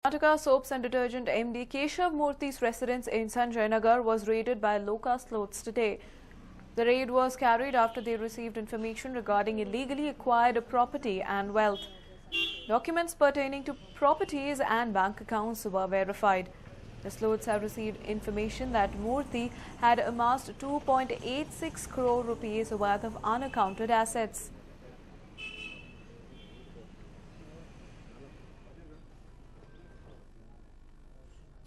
Karnataka Soaps and Detergent MD Keshav Murthy's residence in Sanjay Nagar was raided by Loka sleuths today. The raid was carried after they received information regarding illegally acquired property and wealth. Documents pertaining to properties and bank accounts were verified. The sleuths have received information that Murthy had amassed 2.86 crore rupees worth of unaccounted assets.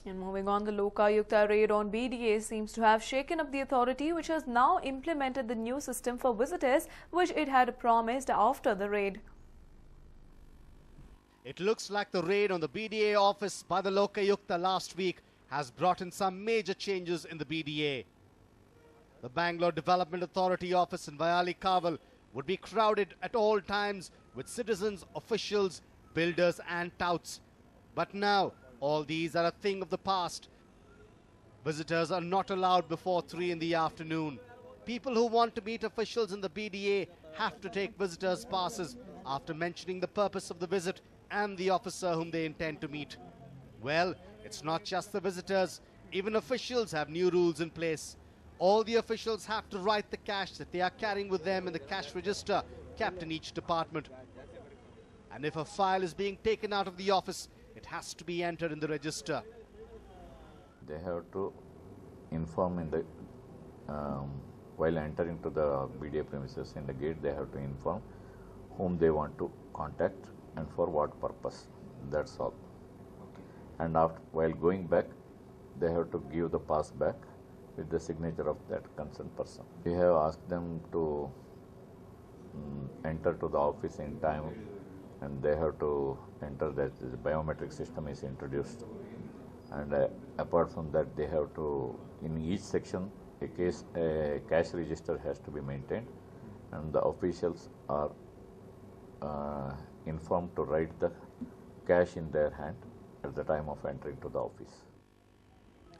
And moving on, the Lokayukta raid on BDA seems to have shaken up the authority, which has now implemented the new system for visitors, which it had promised after the raid. It looks like the raid on the BDA office by the Lokayukta last week has brought in some major changes in the BDA. The Bangalore Development Authority office in Vayali Kaval would be crowded at all times with citizens, officials, builders and touts. But now, all these are a thing of the past. Visitors are not allowed before 3 in the afternoon. People who want to meet officials in the BDA have to take visitors' passes after mentioning the purpose of the visit and the officer whom they intend to meet. Well, it's not just the visitors. Even officials have new rules in place. All the officials have to write the cash that they are carrying with them in the cash register kept in each department. And if a file is being taken out of the office, it has to be entered in the register. They have to inform in the while entering to the BDA premises in the gate. They have to inform whom they want to contact and for what purpose. That's all. And after, while going back, they have to give the pass back with the signature of that concerned person. We have asked them to enter to the office in time, and they have to enter that the biometric system is introduced. And apart from that, they have to, in each section, a cash register has to be maintained, and the officials are informed to write the cash in their hand at the time of entering to the office.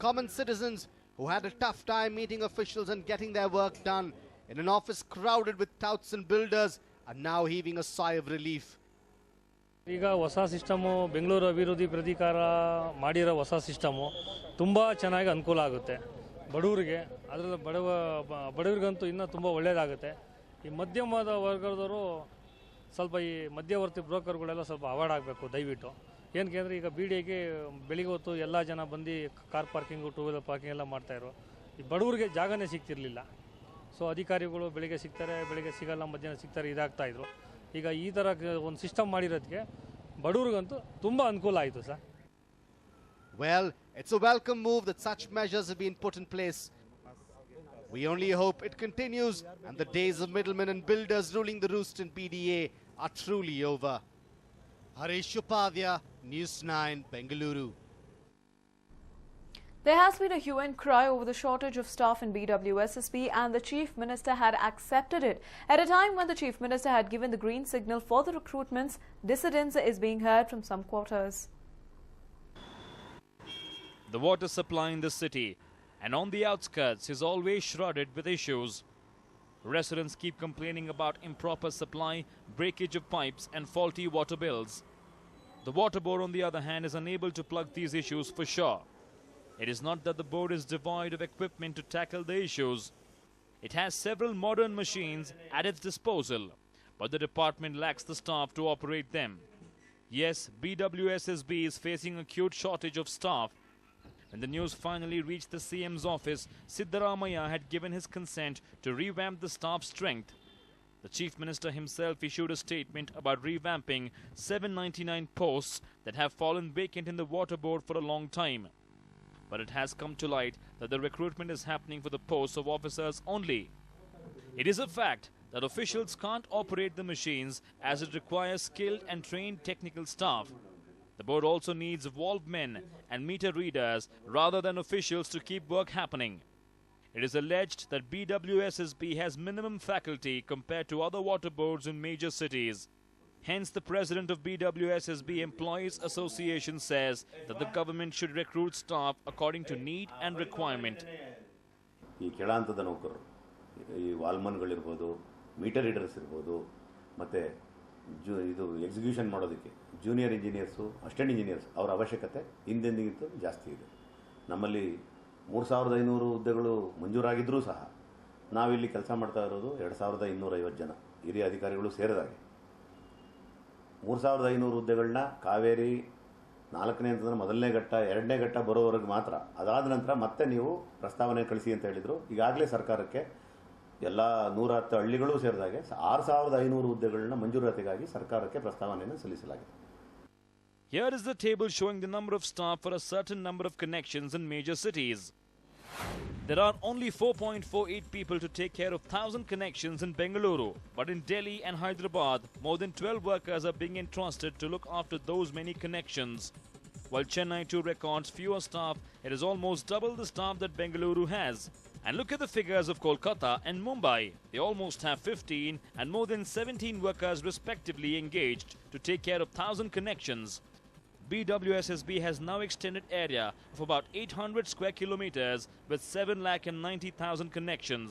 Common citizens who had a tough time meeting officials and getting their work done in an office crowded with touts and builders are now heaving a sigh of relief. ಈಗ ಹೊಸ system Bengaluru ಅಭಿವೃದ್ಧಿ ಪ್ರಾಧಿಕಾರ ಮಾಡಿರೋ ಹೊಸ system ತುಂಬ ಚೆನ್ನಾಗಿ ಅನುಕೂಲ ಆಗುತ್ತೆ ಬಡವರಿಗೆ. ಅದರಲ್ಲಿ ಬಡವರಿಗಂತೂ ಇನ್ನೂ ತುಂಬ ಒಳ್ಳೆಯದಾಗುತ್ತೆ. ಈ ಮಧ್ಯಮದ ವರ್ಗದವರು ಸ್ವಲ್ಪ ಈ ಮಧ್ಯವರ್ತಿ ಬ್ರೋಕರ್ಗಳೆಲ್ಲ ಸ್ವಲ್ಪ ಅವಾಯ್ಡ್ ಆಗಬೇಕು ದಯವಿಟ್ಟು. ಏನಕ್ಕೆ ಅಂದರೆ ಈಗ BDAಗೆ ಬೆಳಿಗ್ಗೆ ಹೊತ್ತು ಎಲ್ಲ ಜನ ಬಂದು car parking, two wheeler parking ಎಲ್ಲ ಮಾಡ್ತಾಯಿದ್ರು. ಈ ಬಡವರಿಗೆ ಜಾಗನೇ ಸಿಗ್ತಿರಲಿಲ್ಲ. ಸೊ ಅಧಿಕಾರಿಗಳು ಬೆಳಿಗ್ಗೆ ಸಿಗ್ತಾರೆ, ಬೆಳಿಗ್ಗೆ ಸಿಗಲ್ಲ, ಮಧ್ಯಾಹ್ನ ಸಿಗ್ತಾರೆ, ಇದಾಗ್ತಾಯಿದ್ರು. ಈಗ ಈ ಥರ ಒಂದು ಸಿಸ್ಟಮ್ ಮಾಡಿರೋದಕ್ಕೆ ಬಡವರಿಗಂತೂ ತುಂಬ ಅನುಕೂಲ ಆಯಿತು sir. Well, it's a welcome move that such measures have been put in place. We only hope it continues and the days of middlemen and builders ruling the roost in BDA are truly over. Harish Upadhyaya, News9, Bengaluru. There has been a hue and cry over the shortage of staff in BWSSB, and the Chief Minister had accepted it. At a time when the Chief Minister had given the green signal for the recruitments, dissidence is being heard from some quarters. The water supply in the city and on the outskirts is always shrouded with issues. Residents keep complaining about improper supply, breakage of pipes and faulty water bills. The water board, on the other hand, is unable to plug these issues for sure. It is not that the board is devoid of equipment to tackle the issues. It has several modern machines at its disposal, but the department lacks the staff to operate them. Yes, BWSSB is facing acute shortage of staff. When the news finally reached the CM's office, Siddaramaiah had given his consent to revamp the staff strength. The Chief Minister himself issued a statement about revamping 799 posts that have fallen vacant in the water board for a long time. But it has come to light that the recruitment is happening for the posts of officers only. It is a fact that officials can't operate the machines as it requires skilled and trained technical staff. The board also needs valve men and meter readers rather than officials to keep work happening. It is alleged that BWSSB has minimum faculty compared to other water boards in major cities. Hence, the president of BWSSB Employees Association says that the government should recruit staff according to need and requirement. ಈ ಕೆಳಹಂತದ ನೌಕರರು, ಈ ವಾಲ್ಮನ್ಗಳಿರ್ಬೋದು, metre readers ಇರ್ಬೋದು, ಮತ್ತು ಇದು execution ಮಾಡೋದಕ್ಕೆ junior engineers, assistant engineers ಅವರ ಅವಶ್ಯಕತೆ ಹಿಂದೆಂದಿಗಿಂತ ಜಾಸ್ತಿ ಇದೆ. ನಮ್ಮಲ್ಲಿ 3500 ಹುದ್ದೆಗಳು ಮಂಜೂರಾಗಿದ್ದರೂ ಸಹ ನಾವಿಲ್ಲಿ ಕೆಲಸ ಮಾಡ್ತಾ ಇರೋದು 2250 ಜನ ಹಿರಿಯ ಅಧಿಕಾರಿಗಳು ಸೇರಿದಾಗೆ. 3500 ಹುದ್ದೆಗಳನ್ನ ಕಾವೇರಿ 4ನೇ ಹಂತದ ಮೊದಲನೇ ಘಟ್ಟ 2ನೇ ಘಟ್ಟ ಬರೋವರೆಗೆ ಮಾತ್ರ, ಅದಾದ ನಂತರ ಮತ್ತೆ ನೀವು ಪ್ರಸ್ತಾವನೆ ಕಳಿಸಿ ಅಂತ ಹೇಳಿದರು. ಈಗಾಗಲೇ ಸರ್ಕಾರಕ್ಕೆ ಎಲ್ಲ 110 ಹಳ್ಳಿಗಳು ಸೇರಿದಾಗೆ 6500 ಹುದ್ದೆಗಳನ್ನ ಮಂಜೂರಾತಿಗಾಗಿ ಸರ್ಕಾರಕ್ಕೆ ಪ್ರಸ್ತಾವನೆಯನ್ನು ಸಲ್ಲಿಸಲಾಗಿದೆ. Here is the table showing the number of staff for a certain number of connections in major cities. There are only 4.48 people to take care of 1000 connections in Bengaluru, but in Delhi and Hyderabad, more than 12 workers are being entrusted to look after those many connections. While Chennai too records fewer staff, it is almost double the staff that Bengaluru has. And look at the figures of Kolkata and Mumbai. They almost have 15 and more than 17 workers respectively engaged to take care of 1000 connections. BWSSB has now extended area of about 800 square kilometers with 7,90,000 connections.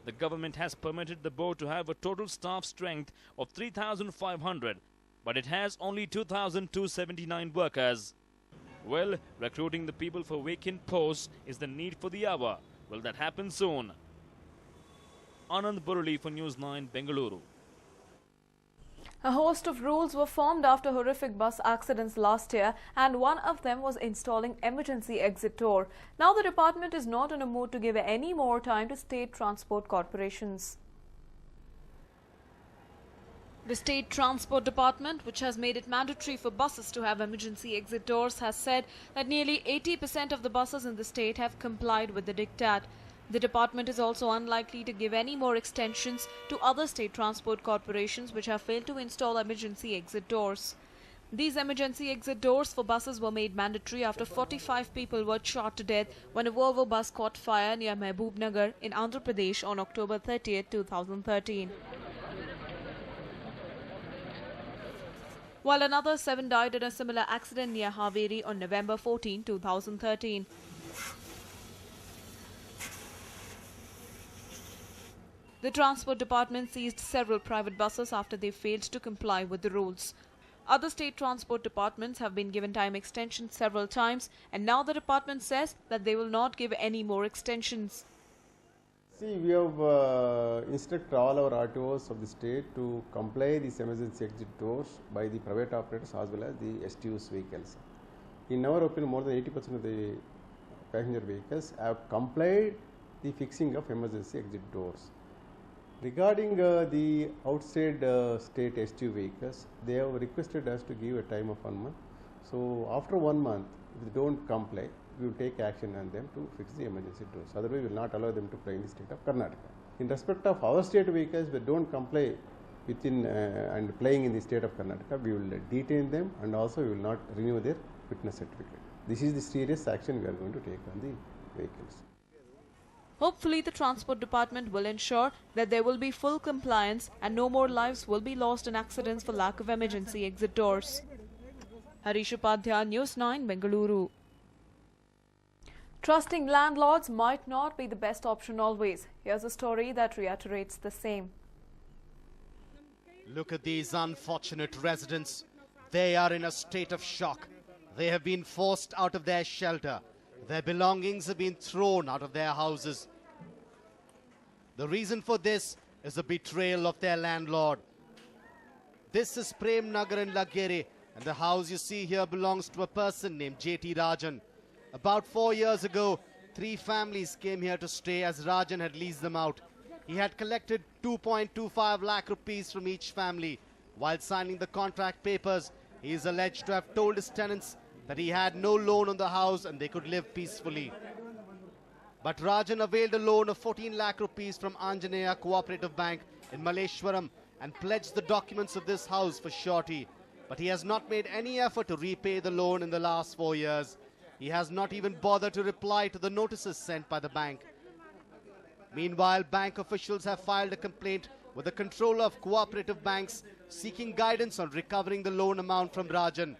The government has permitted the board to have a total staff strength of 3,500, but it has only 2,279 workers. Well, recruiting the people for vacant posts is the need for the hour. Will that happen soon? Anand Burali for News9, Bengaluru. A host of rules were formed after horrific bus accidents last year, and one of them was installing emergency exit door. Now the department is not in a mood to give any more time to state transport corporations. The State Transport Department, which has made it mandatory for buses to have emergency exit doors, has said that nearly 80% of the buses in the state have complied with the diktat. The department is also unlikely to give any more extensions to other state transport corporations which have failed to install emergency exit doors. These emergency exit doors for buses were made mandatory after 45 people were shot to death when a Volvo bus caught fire near Mehboob-Nagar in Andhra Pradesh on October 30, 2013. While another 7 died in a similar accident near Haveri on November 14, 2013. The Transport Department seized several private buses after they failed to comply with the rules. Other state transport departments have been given time extensions several times, and now the department says that they will not give any more extensions. See, we have instructed all our RTOs of the state to comply these emergency exit doors by the private operators as well as the STUs vehicles. In our opinion, more than 80% of the passenger vehicles have complied the fixing of emergency exit doors. Regarding the outside state STU vehicles, they have requested us to give a time of 1 month. So after 1 month, if they don't comply, we will take action on them to fix the emergency doors. Otherwise, we will not allow them to fly in the state of Karnataka. In respect of our state vehicles, we don't comply within and flying in the state of Karnataka, we will detain them, and also we will not renew their fitness certificate. This is the serious action we are going to take on the vehicles. Hopefully, the Transport Department will ensure that there will be full compliance and no more lives will be lost in accidents for lack of emergency exit doors. Harish Upadhyay, News9, Bengaluru. Trusting landlords might not be the best option always. Here's a story that reiterates the same. Look at these unfortunate residents. They are in a state of shock. They have been forced out of their shelter. Their belongings have been thrown out of their houses. The reason for this is the betrayal of their landlord. This is Prem Nagar in Lagere, and the house you see here belongs to a person named J.T. Rajan. About 4 years ago, 3 families came here to stay as Rajan had leased them out. He had collected 2.25 lakh rupees from each family. While signing the contract papers, he is alleged to have told his tenants that he had no loan on the house and they could live peacefully. But Rajan availed a loan of 14 lakh rupees from Anjaneya Cooperative Bank in Malleshwaram and pledged the documents of this house for surety. But he has not made any effort to repay the loan in the last 4 years. He has not even bothered to reply to the notices sent by the bank. Meanwhile, bank officials have filed a complaint with the controller of cooperative banks seeking guidance on recovering the loan amount from Rajan.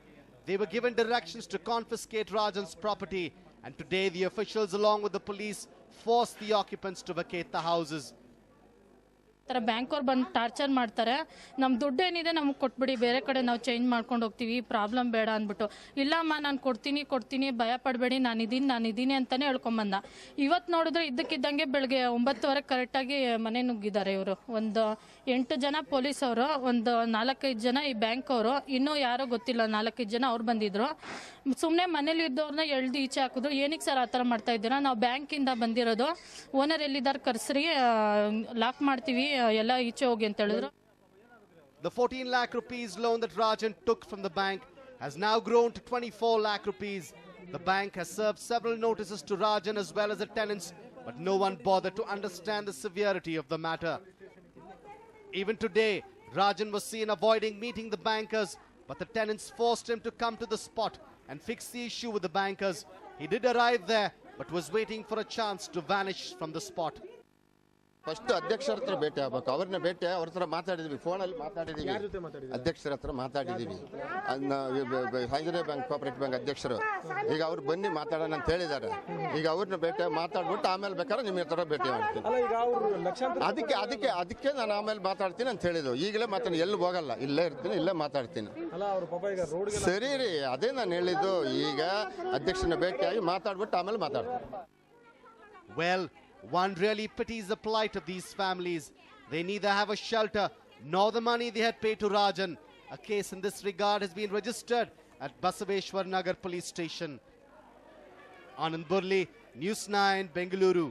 They were given directions to confiscate Rajan's property, and today the officials along with the police forced the occupants to vacate the houses. ಥರ bank ಅವ್ರು ಬಂದು torture ಮಾಡ್ತಾರೆ. ನಮ್ಮ ದುಡ್ಡು ಏನಿದೆ ನಮಗೆ ಕೊಟ್ಬಿಡಿ, ಬೇರೆ ಕಡೆ ನಾವು ಚೇಂಜ್ ಮಾಡ್ಕೊಂಡು ಹೋಗ್ತೀವಿ, ಪ್ರಾಬ್ಲಮ್ ಬೇಡ ಅಂದ್ಬಿಟ್ಟು. ಇಲ್ಲಮ್ಮ ನಾನು ಕೊಡ್ತೀನಿ, ಭಯ ಪಡಬೇಡಿ, ನಾನಿದ್ದೀನಿ ಅಂತಲೇ ಹೇಳ್ಕೊಂಬಂದ. ಇವತ್ತು ನೋಡಿದ್ರೆ ಇದ್ದಕ್ಕಿದ್ದಂಗೆ ಬೆಳಗ್ಗೆ 9:15 ಕರೆಕ್ಟಾಗಿ ಮನೆ ನುಗ್ಗಿದ್ದಾರೆ ಇವರು. ಒಂದು 8 ಜನ ಪೊಲೀಸವರು, ಒಂದು 4-5 ಜನ ಈ ಬ್ಯಾಂಕ್ ಅವರು, ಇನ್ನೂ ಯಾರೋ ಗೊತ್ತಿಲ್ಲ 4-5 ಜನ ಅವ್ರು ಬಂದಿದ್ರು. ಸುಮ್ಮನೆ ಮನೇಲಿ ಇದ್ದವ್ರನ್ನ ಎಳ್ದು ಈಚೆ ಹಾಕಿದ್ರು. ಏನಕ್ಕೆ ಸರ್ ಆ ಥರ ಮಾಡ್ತಾ ಇದ್ದೀರಾ? ನಾವು ಬ್ಯಾಂಕಿಂದ ಬಂದಿರೋದು, ಓನರ್ ಎಲ್ಲಿದ್ದಾರೆ ಕರ್ಸ್ರಿ, ಲಾಕ್ ಮಾಡ್ತೀವಿ, ಎಲ್ಲ ಈಚೆ ಹೋಗಿ ಅಂತ ಹೇಳಿದ್ರು. The 14 lakh rupees loan that Rajan took from the bank has now grown to 24 lakh rupees. The bank has served several notices to Rajan as well as the tenants, but no one bothered to understand the severity of the matter. Even today, Rajan was seen avoiding meeting the bankers, but the tenants forced him to come to the spot and fix the issue with the bankers. He did arrive there, but was waiting for a chance to vanish from the spot. First ಅಧ್ಯಕ್ಷರ ಹತ್ರ ಭೇಟಿ ಆಗ್ಬೇಕು. ಅವ್ರನ್ನ ಭೇಟಿ ಅವ್ರ ಹತ್ರ ಮಾತಾಡಿದ್ವಿ, ಫೋನಲ್ಲಿ ಮಾತಾಡಿದೀವಿ, ಅಧ್ಯಕ್ಷರ ಹತ್ರ ಮಾತಾಡಿದೀವಿ. ಹೈದರಾಬಾದ್ ಬ್ಯಾಂಕ್ ಕೋಆಪರೇಟಿವ್ ಬ್ಯಾಂಕ್ ಅಧ್ಯಕ್ಷರು ಈಗ ಅವ್ರು ಬನ್ನಿ ಮಾತಾಡೋಣ ಅಂತ ಹೇಳಿದ್ದಾರೆ. ಈಗ ಅವ್ರನ್ನ ಭೇಟಿ ಮಾತಾಡ್ಬಿಟ್ಟು ಆಮೇಲೆ ಬೇಕಾದ್ರೆ ನಿಮ್ಮ ಹತ್ರ ಭೇಟಿ ಮಾಡ್ತೀನಿ. ಅದಕ್ಕೆ ನಾನು ಆಮೇಲೆ ಮಾತಾಡ್ತೀನಿ ಅಂತ ಹೇಳಿದ್ರು. ಈಗಲೇ ಎಲ್ಲಿ ಹೋಗಲ್ಲ, ಇಲ್ಲೇ ಇರ್ತೀನಿ, ಇಲ್ಲೇ ಮಾತಾಡ್ತೀನಿ. ಸರಿ ರೀ, ಅದೇ ನಾನು ಹೇಳಿದ್ದು. ಈಗ ಅಧ್ಯಕ್ಷನ ಭೇಟಿಯಾಗಿ ಮಾತಾಡ್ಬಿಟ್ಟು ಆಮೇಲೆ ಮಾತಾಡ್ತೀನಿ. Well, one really pities the plight of these families. They neither have a shelter nor the money they had paid to Rajan. A case in this regard has been registered at Basaveshwar Nagar police station. Anand Burli, News 9, Bengaluru.